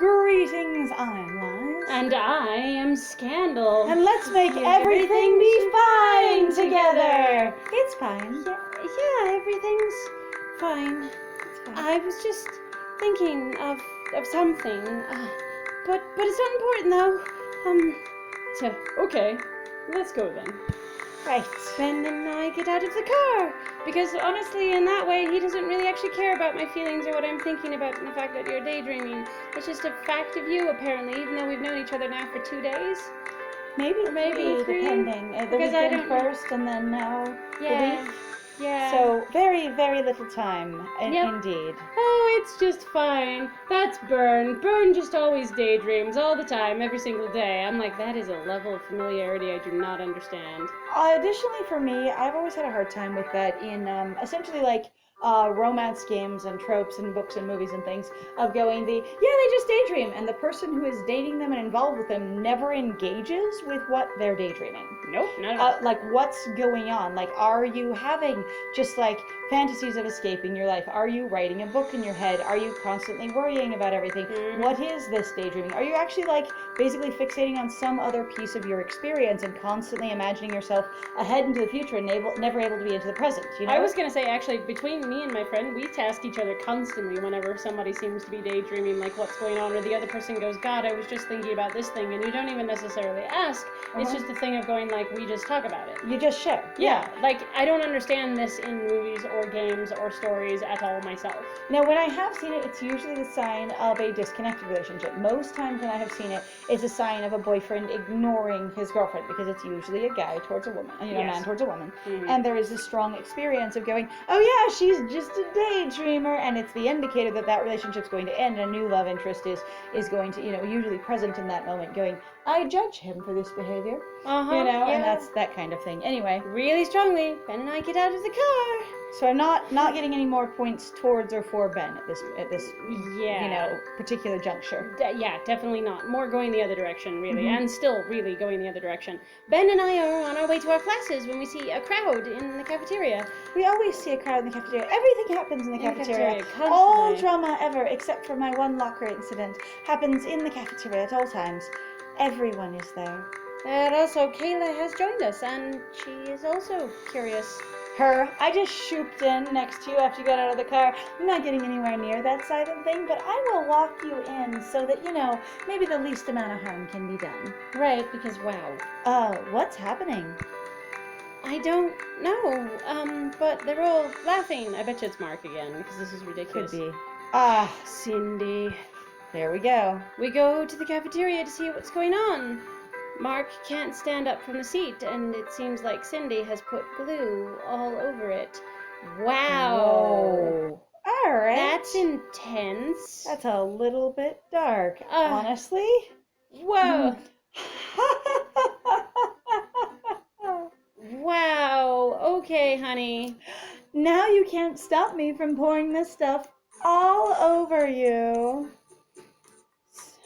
Greetings, I'm Lies. And I am Scandal. And let's make everything be fine together. It's fine. Yeah, everything's fine. It's fine. I was just thinking of something, but it's not important though. Okay, let's go then. Right. Ben and I get out of the car, because honestly, in that way, he doesn't really actually care about my feelings or what I'm thinking about and the fact that you're daydreaming. It's just a fact of you, apparently, even though we've known each other now for 2 days. Maybe three, depending. The because I weekend don't- first and then now the Yeah. week. Yeah. So very, very little time, Yep. indeed. Oh, it's just fine. That's Bern. Bern just always daydreams all the time, every single day. I'm like, that is a level of familiarity I do not understand. Additionally, for me, I've always had a hard time with that in essentially like romance games and tropes and books and movies and things of going they just daydream, and the person who is dating them and involved with them never engages with what they're daydreaming. Nope, not at all. Like, what's going on? Like, are you having just like fantasies of escaping your life? Are you writing a book in your head? Are you constantly worrying about everything? Mhm. What is this daydreaming? Are you actually like basically fixating on some other piece of your experience and constantly imagining yourself ahead into the future and never able to be into the present? You know? I was gonna say, actually, between me and my friend, we task each other constantly whenever somebody seems to be daydreaming, like what's going on, or the other person goes, God, I was just thinking about this thing, and you don't even necessarily ask. It's just a thing of going, like, we just talk about it. You just share. Yeah, like, I don't understand this in movies or games or stories at all myself. Now, when I have seen it, it's usually the sign of a disconnected relationship. Most times when I have seen it, it's a sign of a boyfriend ignoring his girlfriend, because it's usually a guy towards a woman, Yes. man towards a woman. Mhm. And there is a strong experience of going, oh yeah, she's just a daydreamer, and it's the indicator that that relationship's going to end, and a new love interest is going to, usually present in that moment, going, I judge him for this behavior, and Yeah. that's that kind of thing. Anyway, Really strongly, Ben and I get out of the car. so I'm not getting any more points towards or for Ben at this Yeah. particular juncture. Yeah, definitely not. More going the other direction, really, and still really going the other direction. Ben and I are on our way to our classes when we see a crowd in the cafeteria. We always see a crowd in the cafeteria. Everything happens in the cafeteria. constantly. All drama ever, except for my one locker incident, happens in the cafeteria at all times. Everyone is there. And also, Kayla has joined us, and she is also curious. I just shooped in next to you after you got out of the car. I'm not getting anywhere near that silent thing, but I will walk you in so that, maybe the least amount of harm can be done. Right, because wow. What's happening? I don't know, but they're all laughing. I bet you it's Mark again, because this is ridiculous. Could be. Cindy. There we go. We go to the cafeteria to see what's going on. Mark can't stand up from the seat, and it seems like Cindy has put glue all over it. Wow. Whoa. All right. That's intense. That's a little bit dark, honestly. Whoa. Wow. Okay, honey. Now you can't stop me from pouring this stuff all over you.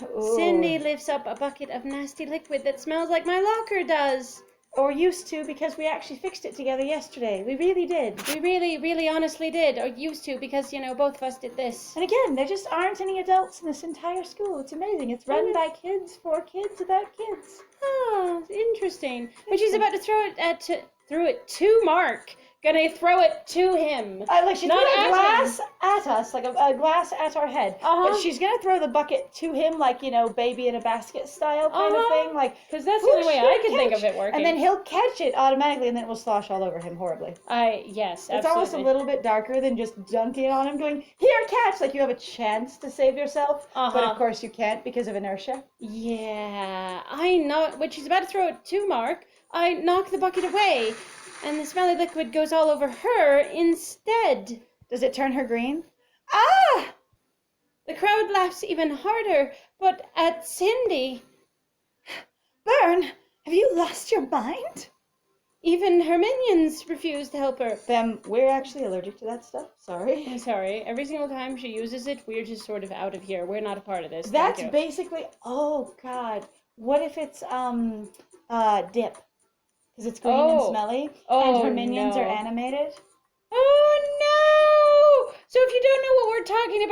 Ooh. Cindy lifts up a bucket of nasty liquid that smells like my locker does. Or used to, because we actually fixed it together yesterday. We really did. We really, really honestly did. Or used to, because, both of us did this. And again, there just aren't any adults in this entire school. It's amazing. It's run by kids, for kids, about kids. Oh, interesting. But she's about to throw it to Mark. Gonna throw it to him. Like she's Not throwing a at glass at us, like a glass at our head. But she's gonna throw the bucket to him, like, baby in a basket style kind of thing. Like, because that's the only way I can think of it working. And then he'll catch it automatically, and then it will slosh all over him horribly. Yes, It's almost a little bit darker than just dunking on him, going, here, catch! Like you have a chance to save yourself, but of course you can't because of inertia. Yeah, when she's about to throw it to Mark, I knock the bucket away. And the smelly liquid goes all over her instead. Does it turn her green? The crowd laughs even harder, but at Cindy. Bern, have you lost your mind? Even her minions refuse to help her. We're actually allergic to that stuff. Sorry. I'm sorry. Every single time she uses it, we're just sort of out of here. We're not a part of this. That's basically, oh God. What if it's, dip? Because it's green and smelly, and her minions are animated. Oh no! So if you don't know what we're talking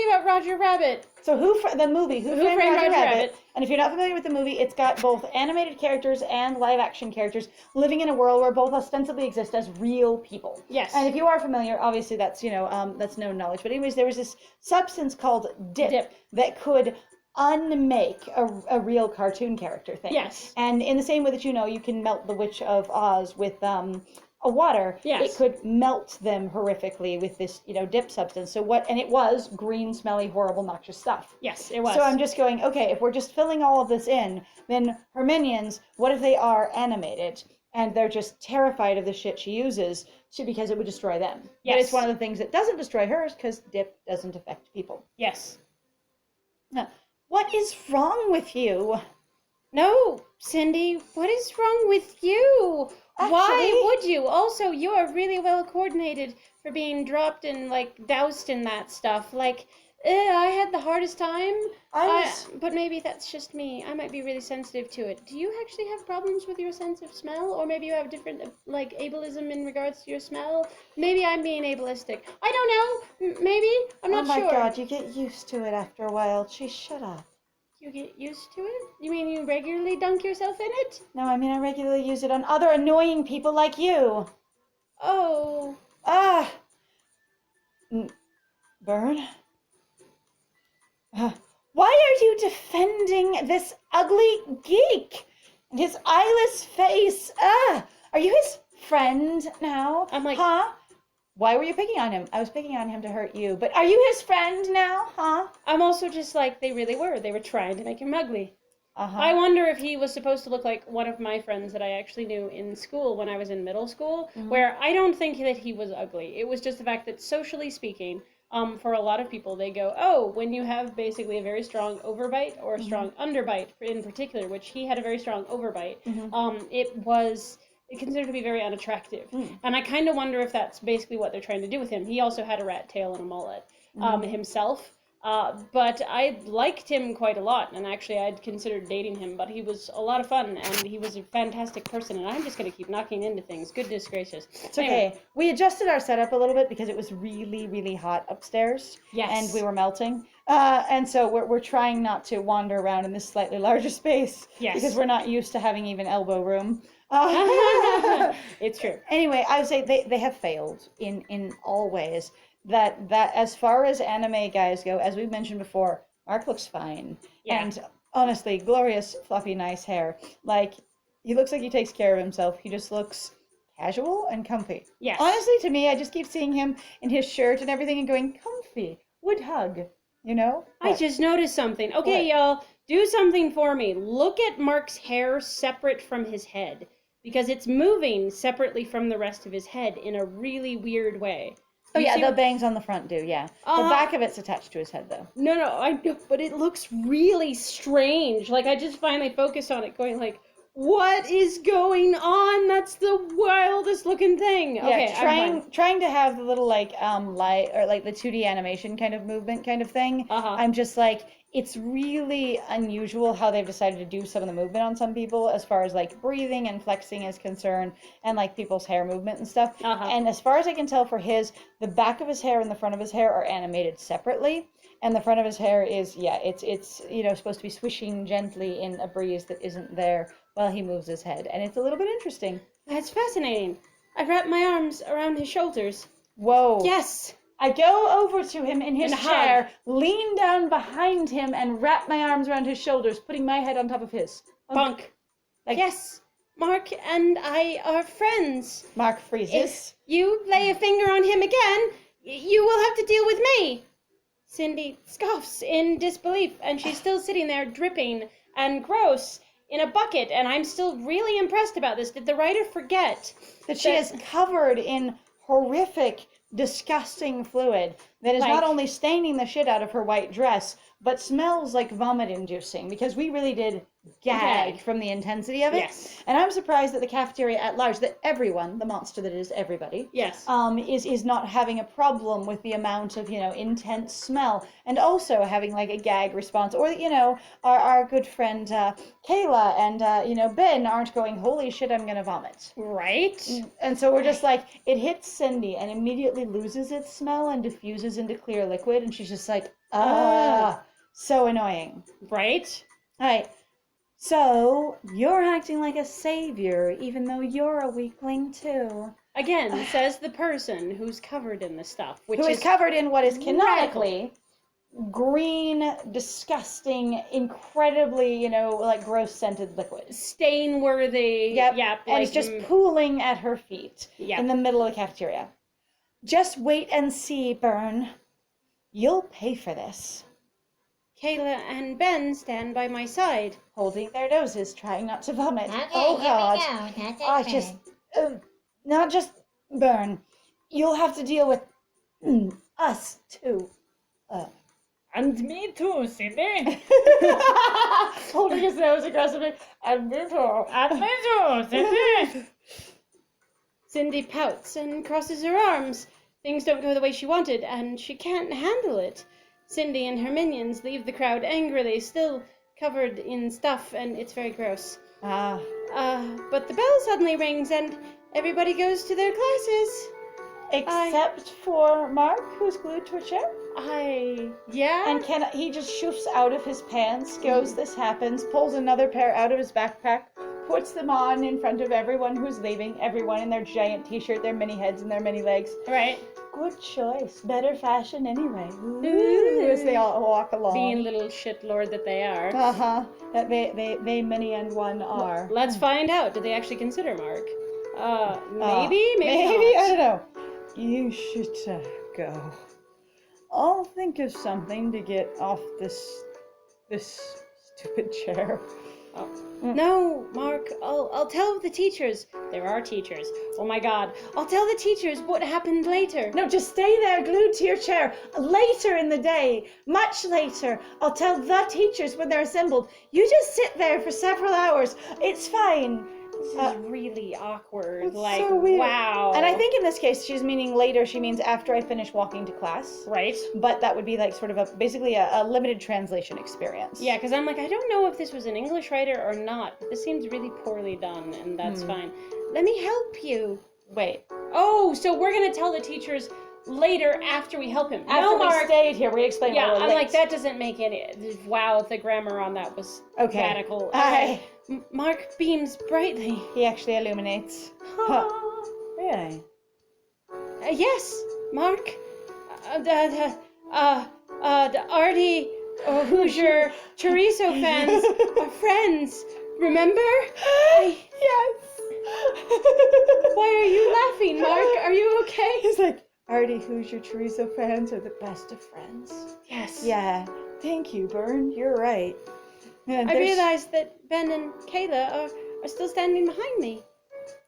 about Roger Rabbit. So the movie Who Framed Roger Rabbit. And if you're not familiar with the movie, it's got both animated characters and live action characters living in a world where both ostensibly exist as real people. Yes. And if you are familiar, obviously that's that's known knowledge. But anyways, there was this substance called dip. That could unmake a real cartoon character thing. Yes. And in the same way that you can melt the Witch of Oz with a water, yes. It could melt them horrifically with this, dip substance. So and it was green, smelly, horrible, noxious stuff. Yes, it was. So I'm just going, okay, if we're just filling all of this in, then her minions, what if they are animated and they're just terrified of the shit she uses because it would destroy them? Yes. But it's one of the things that doesn't destroy hers because dip doesn't affect people. Yes. Now, what is wrong with you? No, Cindy, what is wrong with you? Actually, why would you? Also, you are really well coordinated for being dropped and, doused in that stuff. I had the hardest time. But maybe that's just me. I might be really sensitive to it. Do you actually have problems with your sense of smell? Or maybe you have different, ableism in regards to your smell? Maybe I'm being ableistic. I don't know. Maybe. I'm not sure. Oh my God, you get used to it after a while. Jeez, shut up. You get used to it? You mean you regularly dunk yourself in it? No, I mean I regularly use it on other annoying people like you. Oh. Bird? Why are you defending this ugly geek? And his eyeless face? Are you his friend now? I'm like... Huh? Why were you picking on him? I was picking on him to hurt you. But are you his friend now? Huh? I'm also just like they really were. They were trying to make him ugly. Uh-huh. I wonder if he was supposed to look like one of my friends that I actually knew in school when I was in middle school, where I don't think that he was ugly. It was just the fact that socially speaking, for a lot of people, they go, oh, when you have basically a very strong overbite or a strong underbite in particular, which he had a very strong overbite, it was... considered to be very unattractive. And I kind of wonder if that's basically what they're trying to do with him. He also had a rat tail and a mullet himself. But I liked him quite a lot, and actually I'd considered dating him, but he was a lot of fun, and he was a fantastic person, and I'm just going to keep knocking into things. Goodness gracious. It's okay. Anyway. We adjusted our setup a little bit because it was really, really hot upstairs. Yes. And we were melting. And so we're trying not to wander around in this slightly larger space. Yes. Because we're not used to having even elbow room. It's true. Anyway, I would say they have failed in all ways. That as far as anime guys go, as we've mentioned before, Mark looks fine. Yeah. And honestly, glorious, fluffy, nice hair. He looks like he takes care of himself. He just looks casual and comfy. Yes. Honestly, to me, I just keep seeing him in his shirt and everything and going, comfy, would hug, I just noticed something. Okay, y'all, do something for me. Look at Mark's hair separate from his head, because it's moving separately from the rest of his head in a really weird way. Oh, yeah, the bangs on the front do, yeah. The back of it's attached to his head, though. No, I know, but it looks really strange. I just finally focused on it, going what is going on? That's the wildest looking thing. Yeah, okay, trying to have the little light or the 2D animation kind of movement kind of thing. I'm just it's really unusual how they've decided to do some of the movement on some people as far as breathing and flexing is concerned, and people's hair movement and stuff. And as far as I can tell for the back of his hair and the front of his hair are animated separately. And the front of his hair is, it's supposed to be swishing gently in a breeze that isn't there while he moves his head. And it's a little bit interesting. That's fascinating. I've wrapped my arms around his shoulders. Whoa. Yes. I go over to him in his chair, lean down behind him, and wrap my arms around his shoulders, putting my head on top of his. Bunk. Yes. Mark and I are friends. Mark freezes. If you lay a finger on him again, you will have to deal with me. Cindy scoffs in disbelief, and she's still sitting there dripping and gross in a bucket, and I'm still really impressed about this. Did the writer forget that she is covered in horrific, disgusting fluid that is Like- not only staining the shit out of her white dress, but smells like vomit-inducing, because we really did gag from the intensity of it. Yes. And I'm surprised that the cafeteria at large, that everyone, the monster that is everybody, Yes. is not having a problem with the amount of, intense smell, and also having like a gag response. Or, our good friend Kayla and, Ben aren't going, holy shit, I'm gonna vomit. Right? And so we're just like, it hits Cindy and immediately loses its smell and diffuses into clear liquid, and she's just like, so annoying. Right? All right. So, you're acting like a savior, even though you're a weakling too. Again, says the person who's covered in the stuff, which Who is covered in what is canonically green, disgusting, incredibly, like gross scented liquid. stain-worthy. Yep. Yep. And it's just pooling at her feet in the middle of the cafeteria. Just wait and see, Bern. You'll pay for this. Kayla and Ben stand by my side. Holding their noses, trying not to vomit. Okay, Oh, God. here we go. That's I it, just, not just Bern. You'll have to deal with us too. And me too, Cindy. Holding his nose aggressively. And me too. And me too, Cindy. Cindy pouts and crosses her arms. Things don't go the way she wanted, and she can't handle it. Cindy and her minions leave the crowd angrily, still covered in stuff, and it's very gross. But the bell suddenly rings, and everybody goes to their classes. Except for Mark, who's glued to a chair. Yeah? And he just shoofs out of his pants, goes, this happens, pulls another pair out of his backpack, puts them on in front of everyone who's leaving, everyone in their giant t-shirt, their mini heads and their mini legs. Right. Good choice. Better fashion anyway. Ooh, as they all walk along. Being little shitlord that they are. That they many and one are. Let's find out. Do they actually consider Mark? Maybe Maybe, not. I don't know. You should go. I'll think of something to get off this stupid chair. No, Mark, I'll tell the teachers. There are teachers. Oh my God. I'll tell the teachers what happened later. No, just stay there glued to your chair. Later in the day, much later, I'll tell the teachers when they're assembled. You just sit there for several hours. It's fine. This is really awkward. It's Like, so weird. wow. And I think in this case, she's meaning later. She means after I finish walking to class. Right? But that would be like sort of basically a limited translation experience. Yeah, because I'm like, I don't know if this was an English writer or not, but this seems really poorly done, and that's fine. Let me help you. Wait. Oh, so we're going to tell the teachers later after we help him. After no, we Mark. stayed here, we explained Yeah, why we're I'm late. like, that doesn't make any... Wow, the grammar on that was radical. Aye. Mark beams brightly. He actually illuminates. Huh. Really? Yes, Mark. The Arty Hozier Chorizo fans are friends. Remember? Yes. Why are you laughing, Mark? Are you okay? He's like, Arty Hozier Chorizo fans are the best of friends. Yes. Yeah. Thank you, Bern. You're right. And I there's- realized that Ben and Kayla are still standing behind me.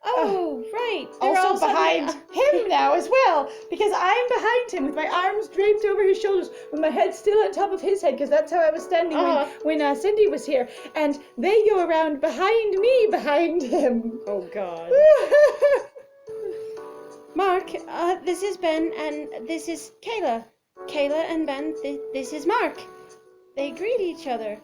Oh, right. They're all also behind suddenly- him now as well, because I'm behind him with my arms draped over his shoulders, with my head still on top of his head, because that's how I was standing when Cindy was here. And they go around behind me, behind him. Oh, God. Mark, this is Ben, and this is Kayla. Kayla and Ben, this is Mark. They greet each other.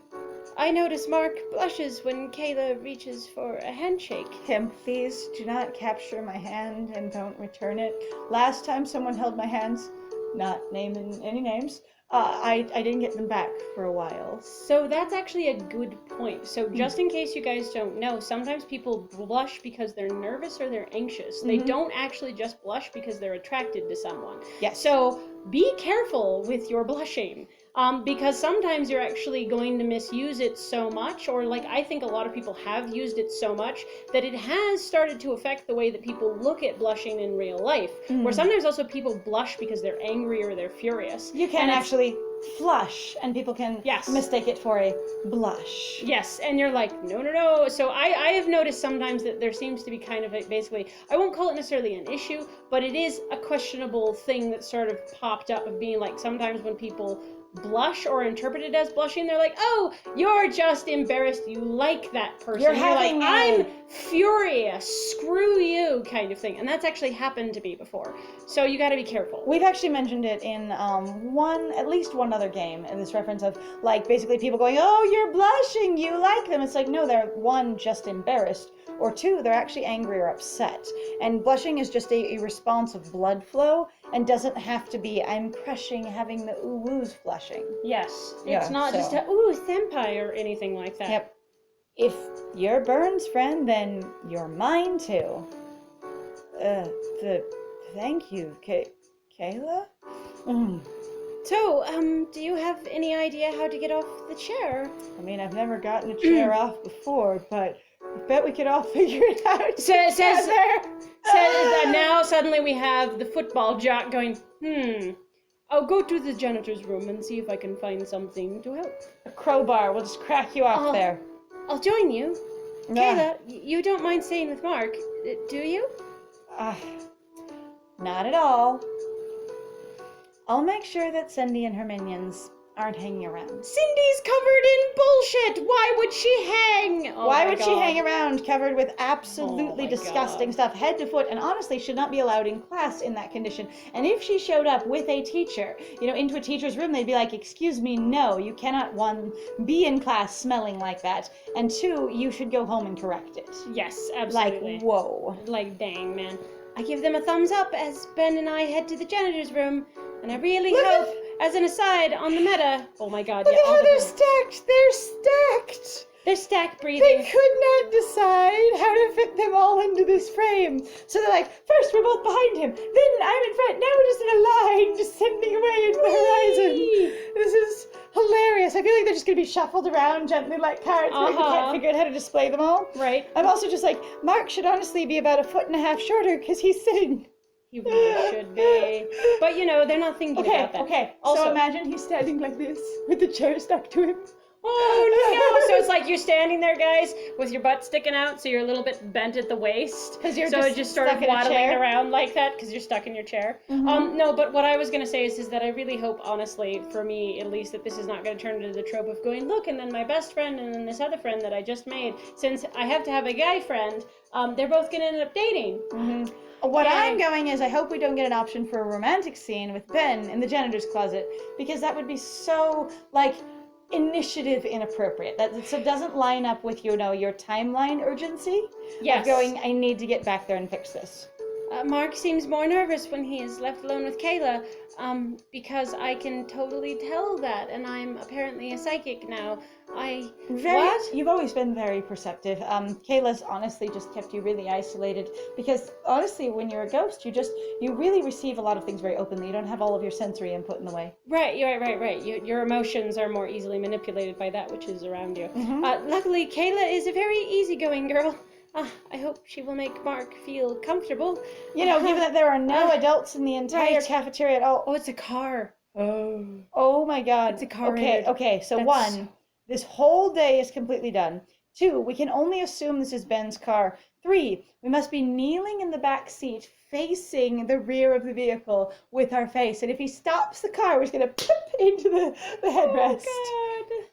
I notice Mark blushes when Kayla reaches for a handshake. Tim, please do not capture my hand and don't return it. Last time someone held my hands, not naming any names, I didn't get them back for a while. So that's actually a good point. So just in case you guys don't know, sometimes people blush because they're nervous or they're anxious. They don't actually just blush because they're attracted to someone. Yes. So be careful with your blushing. Because sometimes you're actually going to misuse it so much, or like I think a lot of people have used it so much that it has started to affect the way that people look at blushing in real life. Where sometimes also people blush because they're angry or they're furious. You can And actually flush, and people can Yes. mistake it for a blush. Yes, and you're like, no. So I have noticed sometimes that there seems to be kind of basically, I won't call it necessarily an issue, but it is a questionable thing that sort of popped up of being like, sometimes when people blush or interpret it as blushing, they're like, oh, you're just embarrassed, you like that person. You're like, having I'm furious, screw you, kind of thing. And that's actually happened to me before. So you gotta be careful. We've actually mentioned it in at least one other game, in this reference of, like, basically people going, oh, you're blushing, you like them. It's like, no, they're, one, just embarrassed, or two, they're actually angry or upset. And blushing is just a response of blood flow, and doesn't have to be, I'm crushing, having the ooh-woos blushing. Yes, Yeah, it's not so- just a, ooh, senpai or anything like that. Yep. If you're Burns' friend, then you're mine too. Thank you, Kayla? So, do you have any idea how to get off the chair? I mean, I've never gotten a chair off before, but I bet we could all figure it out Says together. that now suddenly we have the football jock going, I'll go to the janitor's room and see if I can find something to help. A crowbar, we'll just crack you off there. I'll join you. Ah. Kayla, you don't mind staying with Mark, do you? Not at all. I'll make sure that Cindy and her minions aren't hanging around. Cindy's covered in bullshit! Why would she hang? Oh Why my would she God. hang around covered with absolutely Oh my disgusting God. stuff, head to foot, and honestly should not be allowed in class in that condition? And if she showed up with a teacher, into a teacher's room, they'd be like, excuse me, no, you cannot, one, be in class smelling like that, and two, you should go home and correct it. Yes, absolutely. Like, whoa. Like, dang, man. I give them a thumbs up as Ben and I head to the janitor's room, and I really Look hope, at- as an aside, on the meta, oh my God, Look yeah, at all how the they're time. stacked! They're stacked! They're stacked They breathing. could not decide how to fit them all into this frame. So they're like, first we're both behind him, then I'm in front, now we're just in a line, descending away into the horizon. This is hilarious. I feel like they're just going to be shuffled around gently like cards, but we can't figure out how to display them all. Right. I'm also just like, Mark should honestly be about 1.5 feet shorter because he's sitting. He really should be. But, they're not thinking about that. Okay. Also, So imagine he's standing like this with the chair stuck to him. oh no! So it's like you're standing there, guys, with your butt sticking out, so you're a little bit bent at the waist. 'Cause you're so just it just sort of stuck in a waddling chair. around like that because you're stuck in your chair. No, but what I was gonna say is that I really hope, honestly, for me at least, that this is not gonna turn into the trope of going, look, and then my best friend and then this other friend that I just made, since I have to have a guy friend, they're both gonna end up dating. What Yeah. I'm going is I hope we don't get an option for a romantic scene with Ben in the janitor's closet, because that would be so, initiative inappropriate. So it doesn't line up with, your timeline urgency. Yes. Of going, I need to get back there and fix this. Mark seems more nervous when he is left alone with Kayla, because I can totally tell that, and I'm apparently a psychic now. What? You've always been very perceptive. Kayla's honestly just kept you really isolated, because honestly, when you're a ghost, you really receive a lot of things very openly. You don't have all of your sensory input in the way. Right. Your emotions are more easily manipulated by that which is around you. Mm-hmm. Luckily, Kayla is a very easygoing girl. I hope she will make Mark feel comfortable. Given that there are no adults in the entire Right. cafeteria at all. Oh, it's a car. Oh my God. It's a car Okay, raid. okay. So That's- one, this whole day is completely done. Two, we can only assume this is Ben's car. Three, we must be kneeling in the back seat, facing the rear of the vehicle with our face. And if he stops the car, we're just gonna pip into the headrest. Oh, God.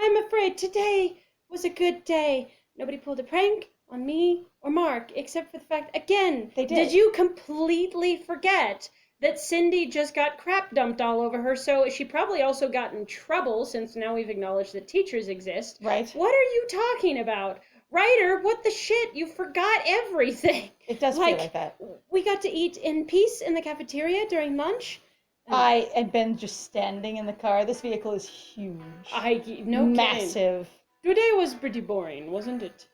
I'm afraid today was a good day. Nobody pulled a prank on me or Mark, except for the fact, again, They did. Did you completely forget that Cindy just got crap dumped all over her, so she probably also got in trouble, since now we've acknowledged that teachers exist. Right. What are you talking about? Ryder, what the shit? You forgot everything. It does feel like that. We got to eat in peace in the cafeteria during lunch. I had been just standing in the car. This vehicle is huge. No kidding. Massive. Today was pretty boring, wasn't it?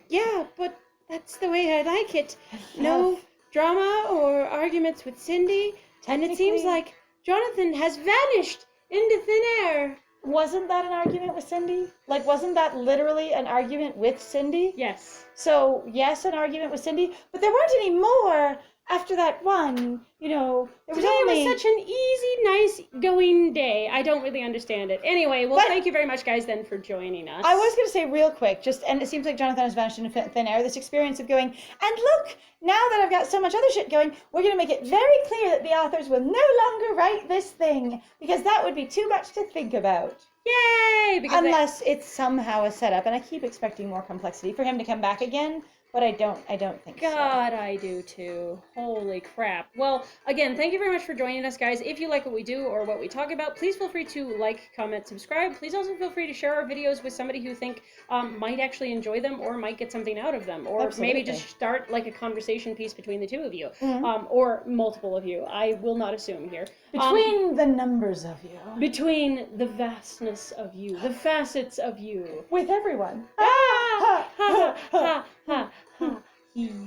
Yeah, but that's the way I like it. No drama or arguments with Cindy, and it seems Technically- like Jonathan has vanished into thin air. Wasn't that an argument with Cindy? Wasn't that literally an argument with Cindy? Yes. So, yes, an argument with Cindy, but there weren't any more after that one, there was Today only... was such an easy, nice going day. I don't really understand it. Anyway, well, But- thank you very much, guys, then, for joining us. I was going to say real quick, and it seems like Jonathan has vanished in thin air, this experience of going, and look, now that I've got so much other shit going, we're going to make it very clear that the authors will no longer write this thing, because that would be too much to think about. Yay! Because Unless it's somehow a setup, and I keep expecting more complexity for him to come back again, but I don't think so. God, I do too. Holy crap. Well, again, thank you very much for joining us, guys. If you like what we do or what we talk about, please feel free to like, comment, subscribe. Please also feel free to share our videos with somebody who you think might actually enjoy them or might get something out of them. Or maybe just start like a conversation piece between the two of you. Or multiple of you. I will not assume here. Between the numbers of you. Between the vastness of you. The facets of you. With everyone. Ha, ha, ha, ha. And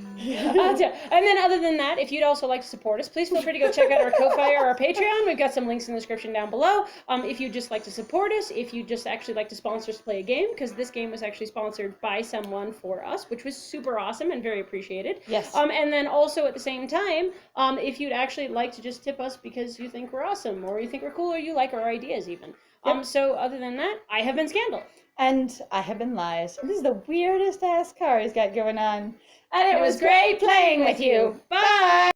then other than that, if you'd also like to support us, please feel free to go check out our Ko-Fi or our Patreon. We've got some links in the description down below. If you'd just like to support us, if you'd just actually like to sponsor us to play a game, because this game was actually sponsored by someone for us, which was super awesome and very appreciated. Yes. And then also at the same time, if you'd actually like to just tip us because you think we're awesome, or you think we're cool, or you like our ideas even. So other than that, I have been Scandal. And I have been Lies. This is the weirdest ass car he's got going on. And it was great playing with you. Bye!